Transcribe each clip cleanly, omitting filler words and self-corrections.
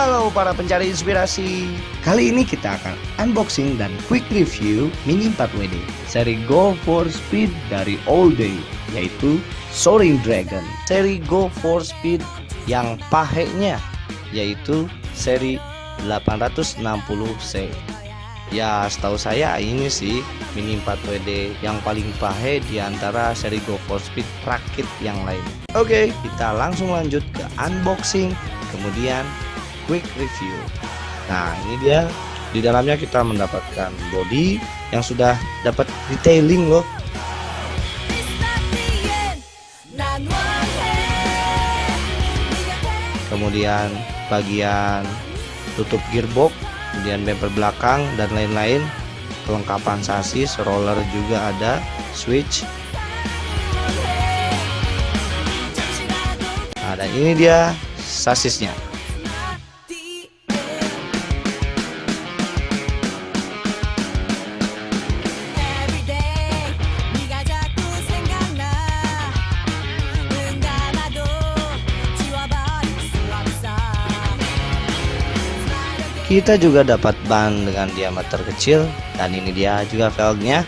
Halo para pencari inspirasi. Kali ini kita akan unboxing dan quick review Mini 4WD seri Go for Speed dari All Day, yaitu Soaring Dragon. Seri Go for Speed yang pahenya yaitu seri 860C. Ya, setahu saya ini sih Mini 4WD yang paling pahe di antara seri Go for Speed rakit yang lain. Oke, kita langsung lanjut ke unboxing, kemudian quick review. Nah, ini dia. Di dalamnya kita mendapatkan body yang sudah dapat detailing loh. Kemudian bagian tutup gearbox, kemudian bumper belakang dan lain-lain. Kelengkapan sasis, roller juga ada, switch. Nah, dan ini dia sasisnya. Kita juga dapat ban dengan diameter kecil, dan ini dia juga velgnya,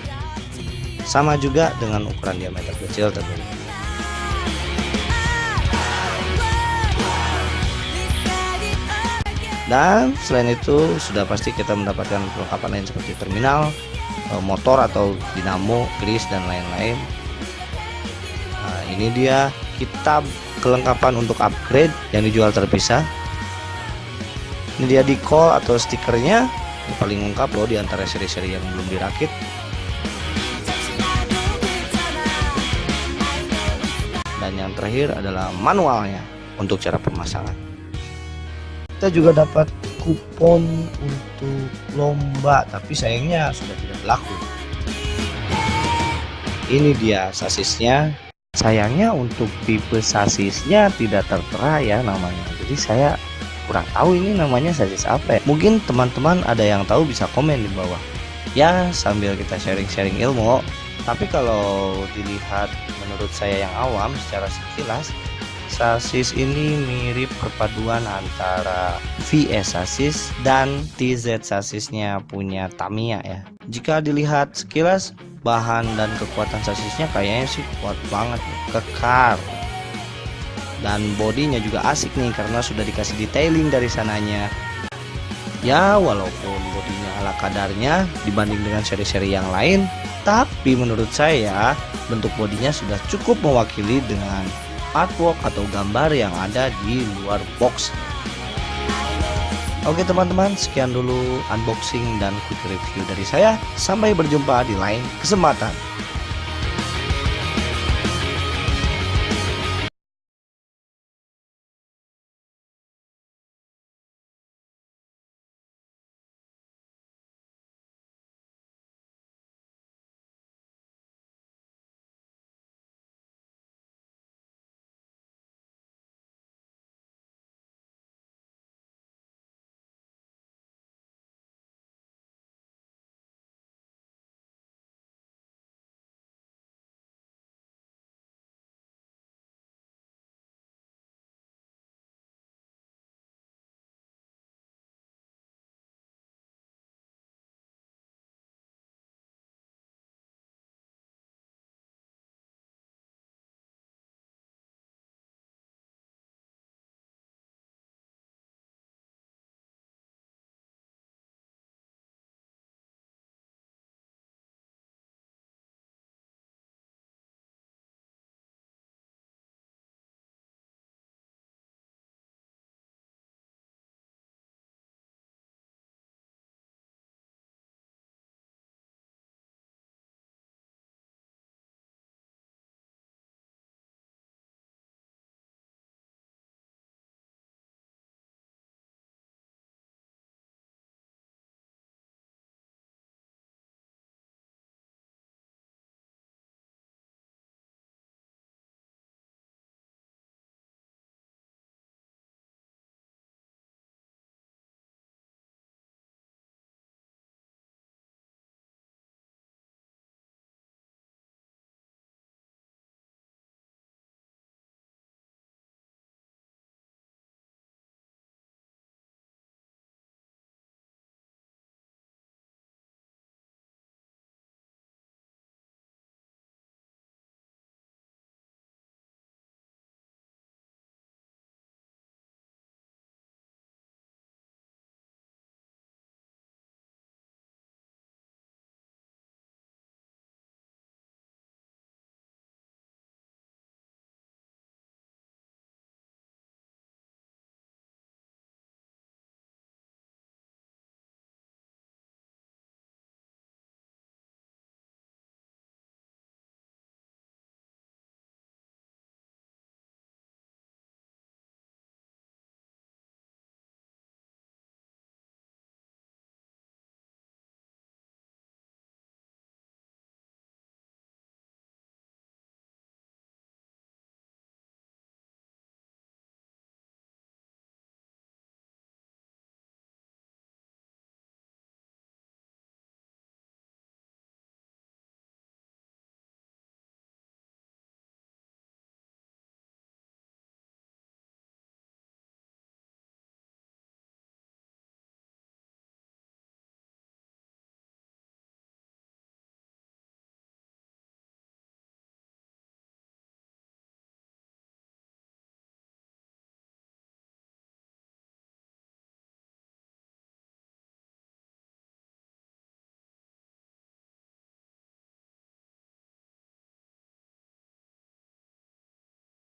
sama juga dengan ukuran diameter kecil tentunya. Dan selain itu sudah pasti kita mendapatkan perlengkapan lain seperti terminal, motor atau dinamo, gris dan lain-lain. Nah, ini dia kita kelengkapan untuk upgrade yang dijual terpisah. Ini dia decal atau stikernya, yang paling lengkap loh di antara seri-seri yang belum dirakit. Dan yang terakhir adalah manualnya untuk cara pemasangan. Kita juga dapat kupon untuk lomba, tapi sayangnya sudah tidak berlaku. Ini dia sasisnya. Sayangnya untuk tipe sasisnya tidak tertera ya namanya. Jadi saya kurang tahu ini namanya sasis apa ya. Mungkin teman-teman ada yang tahu bisa komen di bawah ya, sambil kita sharing-sharing ilmu. Tapi kalau dilihat menurut saya yang awam, secara sekilas sasis ini mirip perpaduan antara VS sasis dan TZ sasisnya punya Tamiya ya. Jika dilihat sekilas, bahan dan kekuatan sasisnya kayaknya sih kuat banget, kekar. Dan bodinya juga asik nih karena sudah dikasih detailing dari sananya. Ya, walaupun bodinya ala kadarnya dibanding dengan seri-seri yang lain, tapi menurut saya bentuk bodinya sudah cukup mewakili dengan artwork atau gambar yang ada di luar box. Oke teman-teman, sekian dulu unboxing dan quick review dari saya. Sampai berjumpa di lain kesempatan.